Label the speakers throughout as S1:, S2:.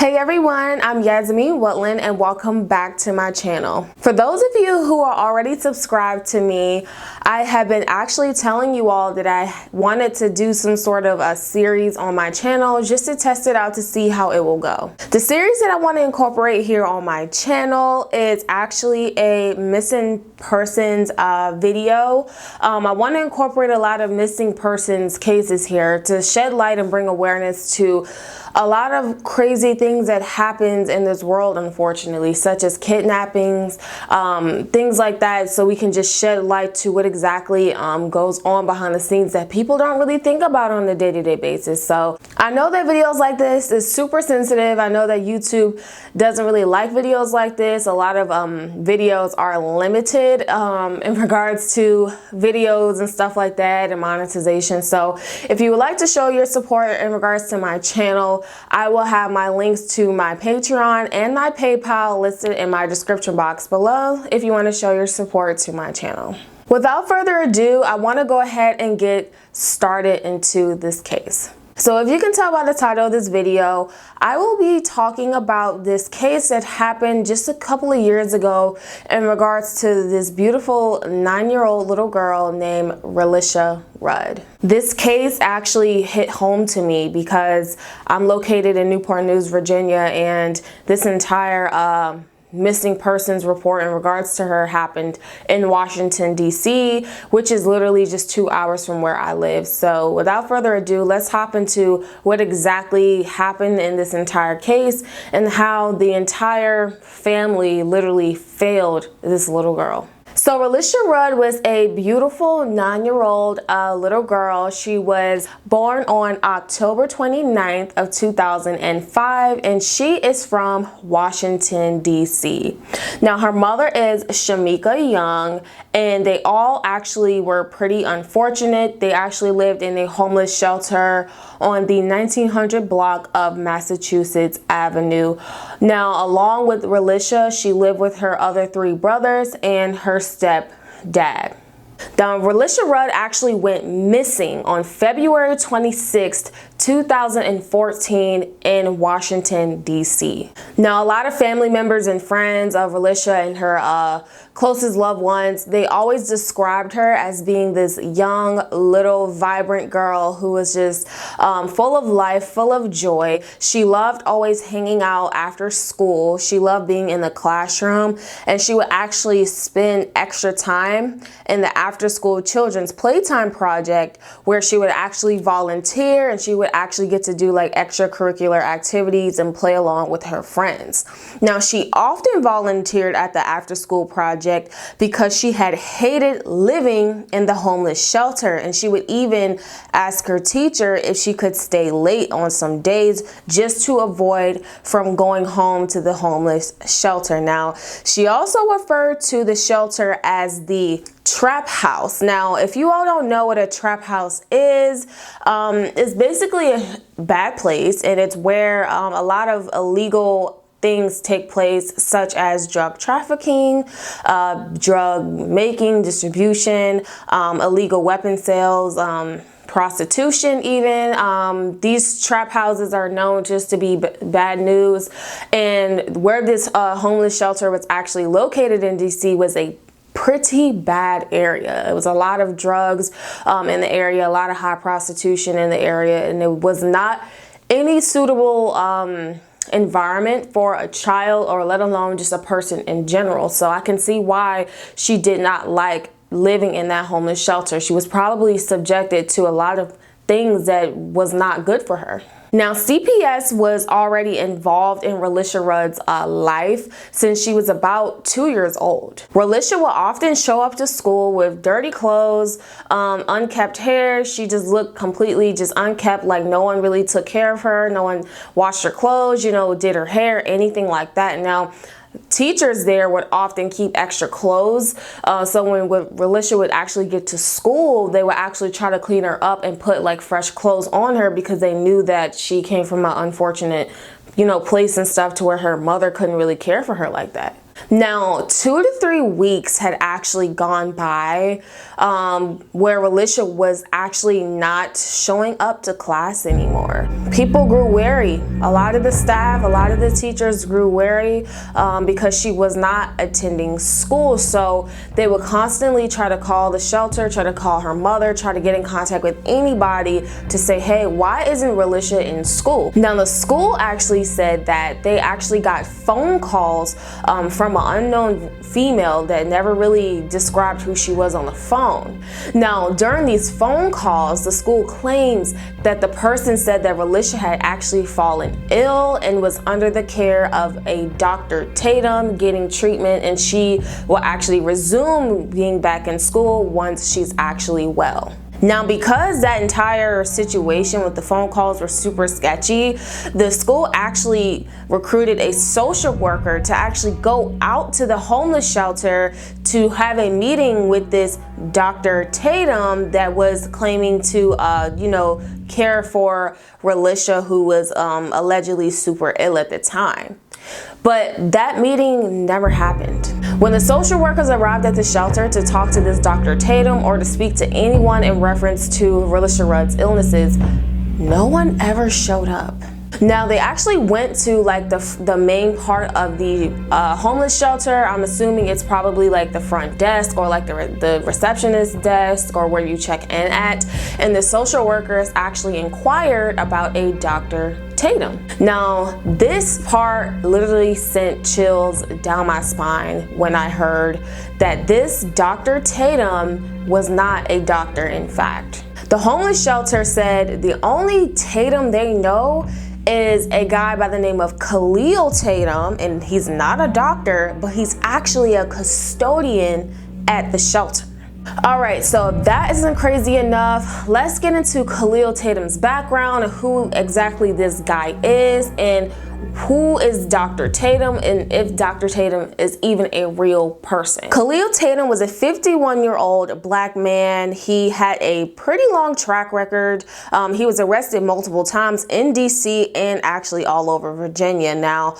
S1: Hey everyone, I'm Yasmin Woodland and welcome back to my channel. For those of you who are already subscribed to me, I have been actually telling you all that I wanted to do some sort of a series on my channel just to test it out to see how it will go. The series that I want to incorporate here on my channel is actually a missing persons video. I want to incorporate a lot of missing persons cases here to shed light and bring awareness to a lot of crazy things that happens in this world, unfortunately, such as kidnappings, things like that, so we can just shed light to what exactly goes on behind the scenes that people don't really think about on a day-to-day basis. So I know that videos like this is super sensitive. I know that YouTube doesn't really like videos like this. A lot of videos are limited in regards to videos and stuff like that and monetization. So if you would like to show your support in regards to my channel, I will have my links to my Patreon and my PayPal listed in my description box below if you want to show your support to my channel. Without further ado, I want to go ahead and get started into this case. So if you can tell by the title of this video, I will be talking about this case that happened just a couple of years ago in regards to this beautiful 9-year-old little girl named Relisha Rudd. This case actually hit home to me because I'm located in Newport News, Virginia, and this entire missing persons report in regards to her happened in Washington, D.C., which is literally just 2 hours from where I live. So without further ado, let's hop into what exactly happened in this entire case and how the entire family literally failed this little girl. So Relisha Rudd was a beautiful 9-year-old little girl. She was born on October 29th of 2005, and she is from Washington, D.C. Now her mother is Shamika Young, and they all actually were pretty unfortunate. They actually lived in a homeless shelter on the 1900 block of Massachusetts Avenue. Now, along with Relisha, she lived with her other 3 brothers and her stepdad. Now, Relisha Rudd actually went missing on February 26th, 2014 in Washington, D.C. Now, a lot of family members and friends of Relisha and her closest loved ones, they always described her as being this young, little, vibrant girl who was just full of life, full of joy. She loved always hanging out after school. She loved being in the classroom, and she would actually spend extra time in the after-school children's playtime project where she would actually volunteer and she would actually get to do like extracurricular activities and play along with her friends. Now, she often volunteered at the after-school project because she had hated living in the homeless shelter, and she would even ask her teacher if she could stay late on some days just to avoid from going home to the homeless shelter. Now, she also referred to the shelter as the trap house. Now, if you all don't know what a trap house is, it's basically a bad place, and it's where a lot of illegal things take place, such as drug trafficking, drug making, distribution, illegal weapon sales, prostitution even. These trap houses are known just to be bad news. And where this homeless shelter was actually located in DC was a pretty bad area. It was a lot of drugs in the area, a lot of high prostitution in the area, and it was not any suitable environment for a child, or let alone just a person in general. So I can see why she did not like living in that homeless shelter. She was probably subjected to a lot of things that was not good for her. Now, CPS was already involved in Relisha Rudd's life since she was about 2 years old. Relisha would often show up to school with dirty clothes, unkept hair. She just looked completely just unkept, like no one really took care of her. No one washed her clothes, you know, did her hair, anything like that. Now, teachers there would often keep extra clothes, so when Relisha would actually get to school, they would actually try to clean her up and put like fresh clothes on her because they knew that she came from an unfortunate, you know, place and stuff to where her mother couldn't really care for her like that. Now, 2 to 3 weeks had actually gone by where Relisha was actually not showing up to class anymore. People grew wary. A lot of the staff, a lot of the teachers grew wary because she was not attending school. So they would constantly try to call the shelter, try to call her mother, try to get in contact with anybody to say, hey, why isn't Relisha in school? Now, the school actually said that they actually got phone calls from an unknown female that never really described who she was on the phone. Now, during these phone calls, the school claims that the person said that Relisha had actually fallen ill and was under the care of a Dr. Tatum getting treatment, and she will actually resume being back in school once she's actually well. Now, because that entire situation with the phone calls were super sketchy, the school actually recruited a social worker to actually go out to the homeless shelter to have a meeting with this Dr. Tatum that was claiming to, care for Relisha, who was allegedly super ill at the time. But that meeting never happened. When the social workers arrived at the shelter to talk to this Dr. Tatum or to speak to anyone in reference to Relisha Rudd's illnesses, no one ever showed up. Now, they actually went to like the main part of the homeless shelter. I'm assuming it's probably like the front desk or like the receptionist desk or where you check in at. And the social workers actually inquired about a Dr. Tatum. Now, this part literally sent chills down my spine when I heard that this Dr. Tatum was not a doctor, in fact. The homeless shelter said the only Tatum they know is a guy by the name of Khalil Tatum, and he's not a doctor, but he's actually a custodian at the shelter. All right, so if that isn't crazy enough, let's get into Khalil Tatum's background and who exactly this guy is and who is Dr. Tatum and if Dr. Tatum is even a real person. Khalil Tatum was a 51-year-old black man. He had a pretty long track record. He was arrested multiple times in DC and actually all over Virginia. Now,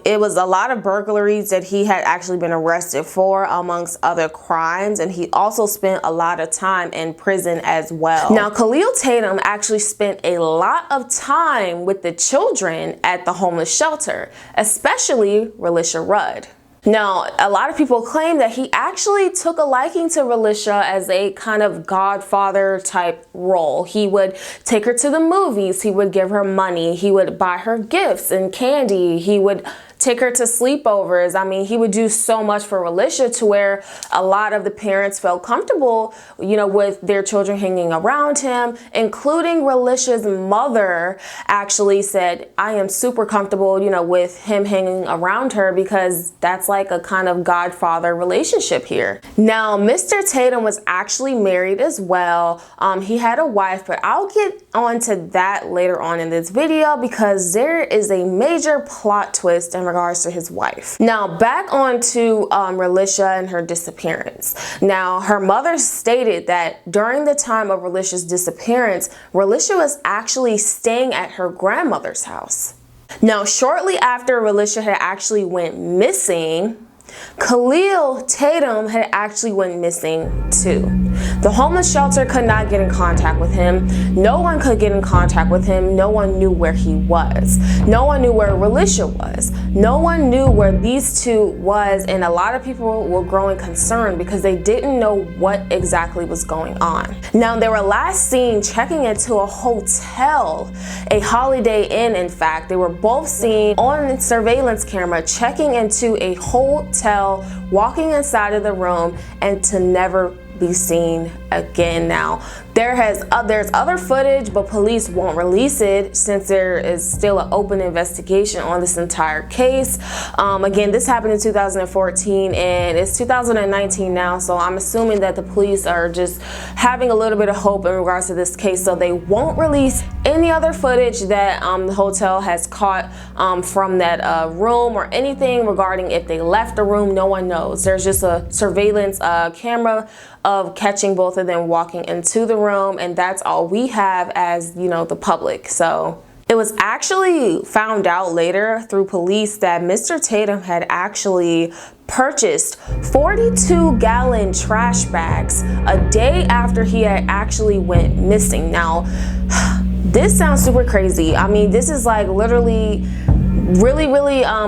S1: it was a lot of burglaries that he had actually been arrested for, amongst other crimes, and he also spent a lot of time in prison as well. Now, Khalil Tatum actually spent a lot of time with the children at the homeless shelter, especially Relisha Rudd. Now, a lot of people claim that he actually took a liking to Relisha as a kind of godfather type role. He would take her to the movies, he would give her money, he would buy her gifts and candy, he would take her to sleepovers. I mean, he would do so much for Relisha to where a lot of the parents felt comfortable, with their children hanging around him, including Relisha's mother actually said, I am super comfortable, with him hanging around her because that's like a kind of godfather relationship here. Now, Mr. Tatum was actually married as well. He had a wife, but I'll get onto that later on in this video because there is a major plot twist in regards to his wife. Now, back on to Relisha and her disappearance. Now, her mother stated that during the time of Relisha's disappearance, Relisha was actually staying at her grandmother's house. Now, shortly after Relisha had actually went missing, Khalil Tatum had actually went missing too. The homeless shelter could not get in contact with him. No one could get in contact with him. No one knew where he was. No one knew where Relisha was. No one knew where these two was, and a lot of people were growing concerned because they didn't know what exactly was going on. Now, they were last seen checking into a hotel, a Holiday Inn in fact. They were both seen on surveillance camera checking into a hotel, walking inside of the room, and to never be seen again. Now, there's other footage, but police won't release it since there is still an open investigation on this entire case. Again, this happened in 2014 and it's 2019 now, so I'm assuming that the police are just having a little bit of hope in regards to this case, so they won't release any other footage that the hotel has caught from that room or anything regarding if they left the room. No one knows. There's just a surveillance camera of catching both of them walking into the room, and that's all we have as the public. So It was actually found out later through police that Mr. Tatum had actually purchased 42-gallon trash bags a day after he had actually went missing. Now, this sounds super crazy. I mean, this is like literally really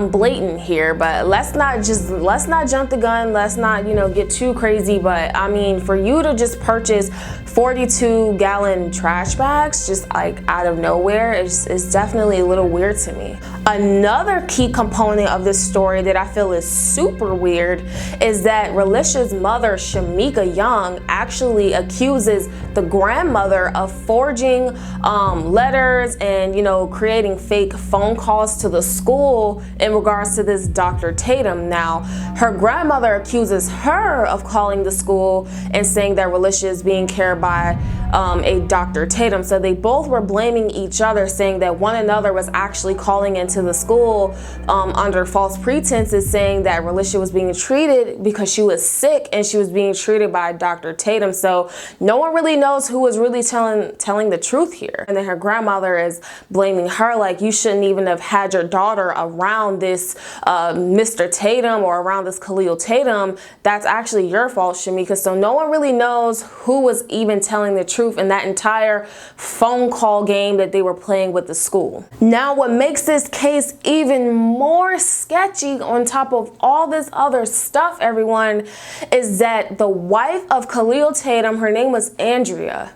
S1: blatant here, but let's not jump the gun. Let's not, get too crazy. But I mean, for you to just purchase 42-gallon trash bags just like out of nowhere is definitely a little weird to me. Another key component of this story that I feel is super weird is that Relisha's mother, Shamika Young, actually accuses the grandmother of forging letters and creating fake phone calls to the school in regards to this Dr. Tatum. Now, her grandmother accuses her of calling the school and saying that Relisha is being cared by a Dr. Tatum. So they both were blaming each other, saying that one another was actually calling into the school under false pretenses, saying that Relisha was being treated because she was sick and she was being treated by Dr. Tatum. So no one really knows who was really telling the truth here. And then her grandmother is blaming her, like, you shouldn't even have had your daughter around this Mr. Tatum or around this Khalil Tatum. That's actually your fault, Shamika. So no one really knows who was even telling the truth in that entire phone call game that they were playing with the school. Now, what makes this case even more sketchy on top of all this other stuff, everyone, is that the wife of Khalil Tatum, her name was Andrea,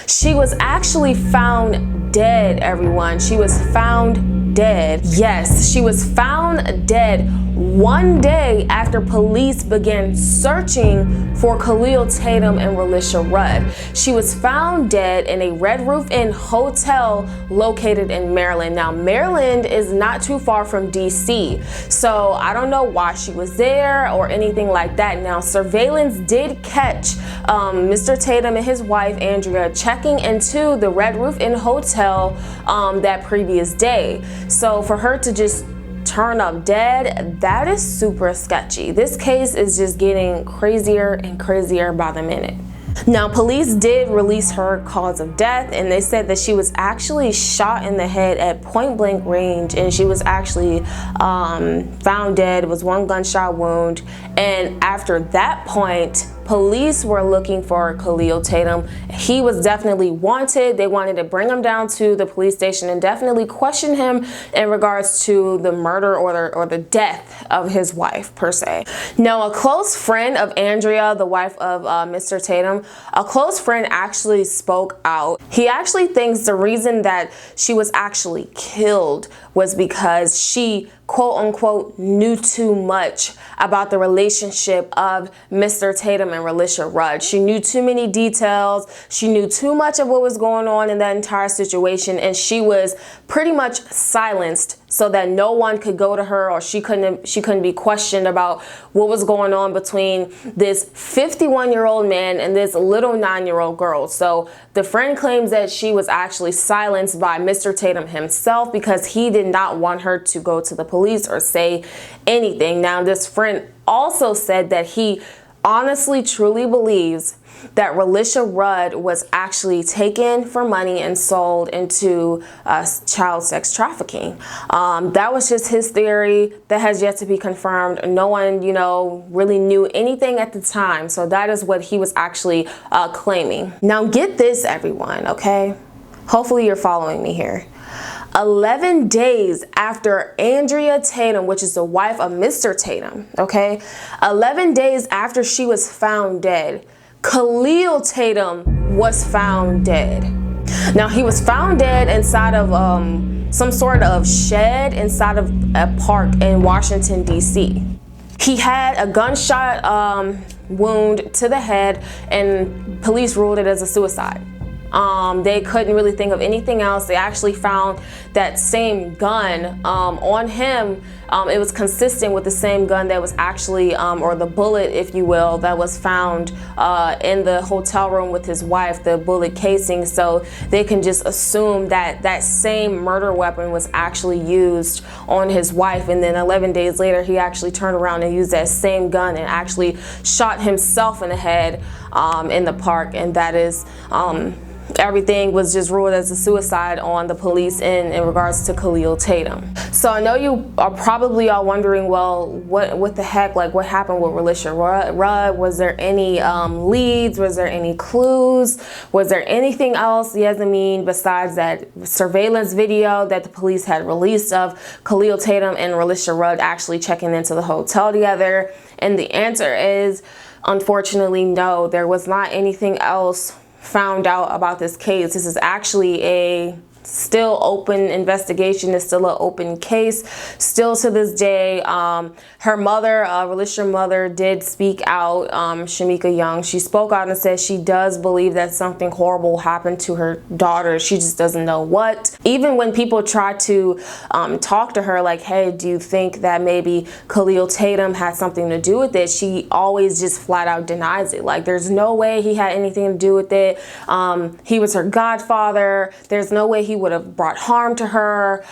S1: she was actually found dead, everyone. She was found dead. Yes, she was found dead one day after police began searching for Khalil Tatum and Relisha Rudd. She was found dead in a Red Roof Inn hotel located in Maryland. Now, Maryland is not too far from DC, so I don't know why she was there or anything like that. Now, surveillance did catch Mr. Tatum and his wife, Andrea, checking into the Red Roof Inn hotel that previous day. So for her to just turn up dead, that is super sketchy. This case is just getting crazier and crazier by the minute. Now, police did release her cause of death, and they said that she was actually shot in the head at point blank range, and she was actually found dead. It was one gunshot wound, and after that point, police were looking for Khalil Tatum. He was definitely wanted. They wanted to bring him down to the police station and definitely question him in regards to the murder or the death of his wife, per se. Now, a close friend of Andrea, the wife of Mr. Tatum, a close friend actually spoke out. He actually thinks the reason that she was actually killed was because she, quote unquote, knew too much about the relationship of Mr. Tatum and Relisha Rudd. She knew too many details. She knew too much of what was going on in that entire situation, and she was pretty much silenced so that no one could go to her, or she couldn't be questioned about what was going on between this 51-year-old man and this little 9-year-old girl. So the friend claims that she was actually silenced by Mr. Tatum himself because he did not want her to go to the police or say anything. Now, this friend also said that he honestly truly believes that Relisha Rudd was actually taken for money and sold into child sex trafficking. That was just his theory. That has yet to be confirmed. No one, really knew anything at the time. So that is what he was actually claiming. Now, get this, everyone, okay? Hopefully you're following me here. 11 days after Andrea Tatum, which is the wife of Mr. Tatum, okay? 11 days after she was found dead, Khalil Tatum was found dead. Now, he was found dead inside of some sort of shed inside of a park in Washington, D.C. He had a gunshot wound to the head, and police ruled it as a suicide. They couldn't really think of anything else. They actually found that same gun on him. It was consistent with the same gun that was actually, or the bullet, if you will, that was found in the hotel room with his wife, the bullet casing. So they can just assume that that same murder weapon was actually used on his wife. And then 11 days later, he actually turned around and used that same gun and actually shot himself in the head in the park, and that is everything was just ruled as a suicide on the police in regards to Khalil Tatum. So I know you are probably all wondering, well, what the heck, like what happened with Relisha Rudd? Was there any leads? Was there any clues? Was there anything else, Yasmin, besides that surveillance video that the police had released of Khalil Tatum and Relisha Rudd actually checking into the hotel together? And the answer is, unfortunately, no, there was not anything else found out about this case. This is actually a still open investigation. It's still an open case still to this day. Her mother, Relisha's mother, did speak out, Shamika Young. She spoke out and said she does believe that something horrible happened to her daughter. She just doesn't know what. Even when people try to talk to her like, hey, do you think that maybe Khalil Tatum had something to do with it, she always just flat out denies it. Like, there's no way he had anything to do with it. He was her godfather. There's no way he would have brought harm to her.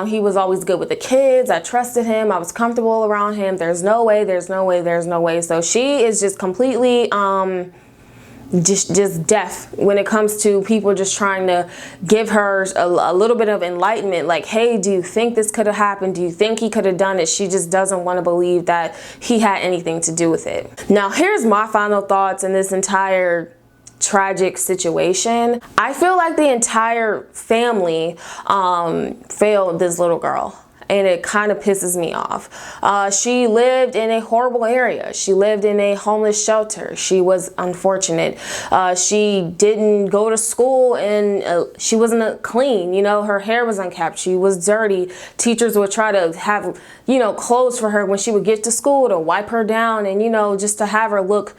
S1: He was always good with the kids. I trusted him. I was comfortable around him. There's no way, there's no way, there's no way. So she is just completely just deaf when it comes to people just trying to give her a little bit of enlightenment, like, hey, do you think this could have happened? Do you think he could have done it? She just doesn't want to believe that he had anything to do with it. Now, here's my final thoughts in this entire tragic situation. I feel like the entire family failed this little girl, and it kind of pisses me off. She lived in a horrible area. She lived in a homeless shelter. She was unfortunate. She didn't go to school, and she wasn't clean. You know, her hair was unkept. She was dirty. Teachers would try to have, you know, clothes for her when she would get to school to wipe her down and, you know, just to have her look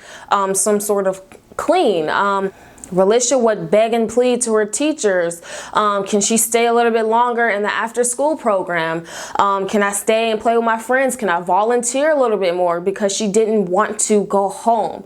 S1: some sort of clean. Relisha would beg and plead to her teachers, can she stay a little bit longer in the after school program? Can I stay and play with my friends? Can I volunteer a little bit more? Because she didn't want to go home.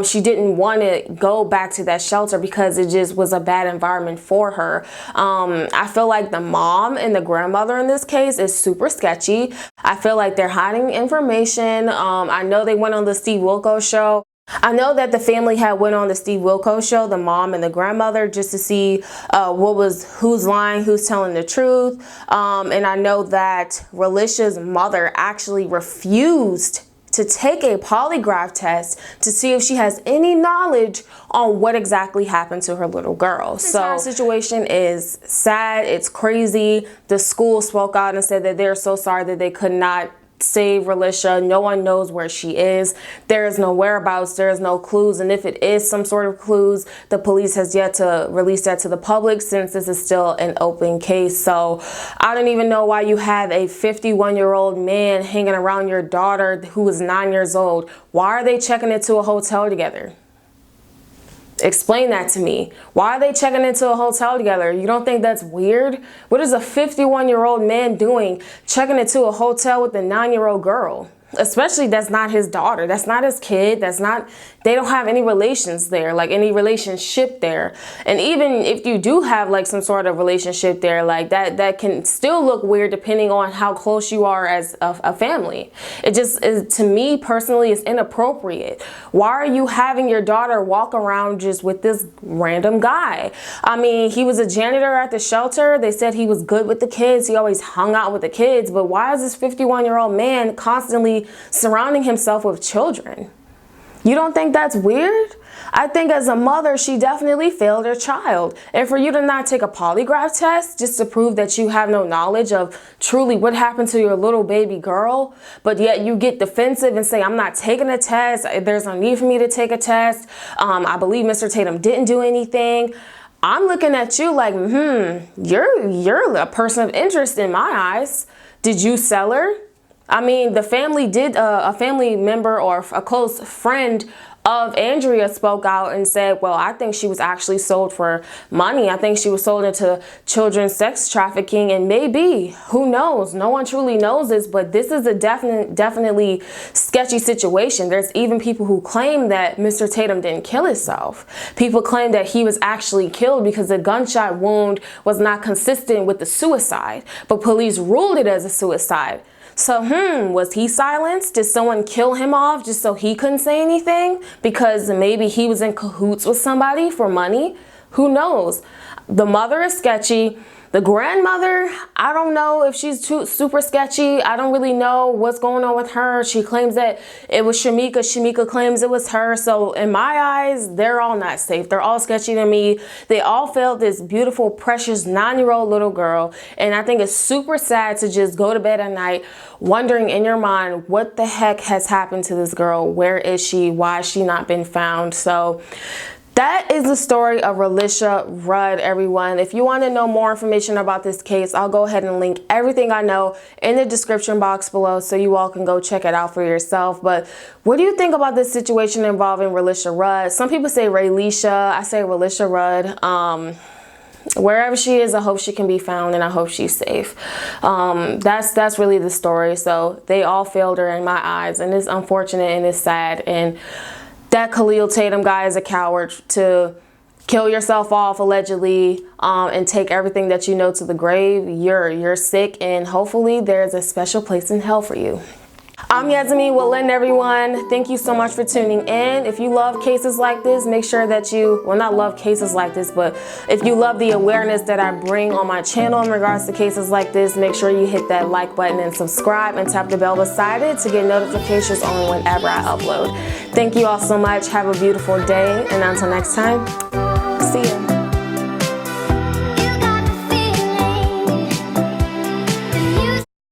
S1: She didn't want to go back to that shelter because it just was a bad environment for her. I feel like the mom and the grandmother in this case is super sketchy. I feel like they're hiding information. I know they went on the Steve Wilkos show. I know that the family had went on the Steve Wilkos show, the mom and the grandmother, just to see who's lying, who's telling the truth. And I know that Relisha's mother actually refused to take a polygraph test to see if she has any knowledge on what exactly happened to her little girl. So the situation is sad. It's crazy. The school spoke out and said that they're so sorry that they could not save Relisha. No one knows where she is. There is no whereabouts. There is no clues. And if it is some sort of clues, the police has yet to release that to the public since this is still an open case. So I don't even know why you have a 51-year-old man hanging around your daughter who is 9 years old. Why are they checking into a hotel together? Explain that to me. Why are they checking into a hotel together? You don't think that's weird? What is a 51-year-old man doing checking into a hotel with a 9-year-old girl? Especially that's not his daughter. That's not his kid. That's not, they don't have any relations there, like any relationship there. And even if you do have like some sort of relationship there, like that can still look weird depending on how close you are as a family. It just is, to me personally, is inappropriate. Why are you having your daughter walk around just with this random guy? I mean, he was a janitor at the shelter. They said he was good with the kids. He always hung out with the kids. But why is this 51-year-old man constantly surrounding himself with children? You don't think that's weird? I think as a mother, she definitely failed her child. And for you to not take a polygraph test just to prove that you have no knowledge of truly what happened to your little baby girl, but yet you get defensive and say, I'm not taking a test. There's no need for me to take a test. I believe Mr. Tatum didn't do anything. I'm looking at you like, you're a person of interest in my eyes. Did you sell her? I mean, the family did, a family member or a close friend of Andrea spoke out and said, well, I think she was actually sold for money. I think she was sold into children's sex trafficking, and maybe, who knows? No one truly knows this, but this is a definitely sketchy situation. There's even people who claim that Mr. Tatum didn't kill himself. People claim that he was actually killed because the gunshot wound was not consistent with the suicide, but police ruled it as a suicide. So, was he silenced? Did someone kill him off just so he couldn't say anything? Because maybe he was in cahoots with somebody for money? Who knows? The mother is sketchy. The grandmother, I don't know if she's super sketchy. I don't really know what's going on with her. She claims that it was Shamika. Shamika claims it was her. So in my eyes, they're all not safe. They're all sketchy to me. They all failed this beautiful, precious 9-year-old little girl. And I think it's super sad to just go to bed at night wondering in your mind, what the heck has happened to this girl? Where is she? Why has she not been found? So that is the story of Relisha Rudd, everyone. If you want to know more information about this case, I'll go ahead and link everything I know in the description box below so you all can go check it out for yourself. But what do you think about this situation involving Relisha Rudd? Some people say Relisha. I say Relisha Rudd. Wherever she is, I hope she can be found and I hope she's safe. That's really the story. So they all failed her in my eyes, and it's unfortunate and it's sad. And that Khalil Tatum guy is a coward to kill yourself off allegedly and take everything that you know to the grave. You're sick, and hopefully there's a special place in hell for you. I'm Yasmin Woodland, everyone. Thank you so much for tuning in. If you love cases like this, make sure that you, well, not love cases like this, but if you love the awareness that I bring on my channel in regards to cases like this, make sure you hit that like button and subscribe and tap the bell beside it to get notifications on whenever I upload. Thank you all so much. Have a beautiful day, and until next time.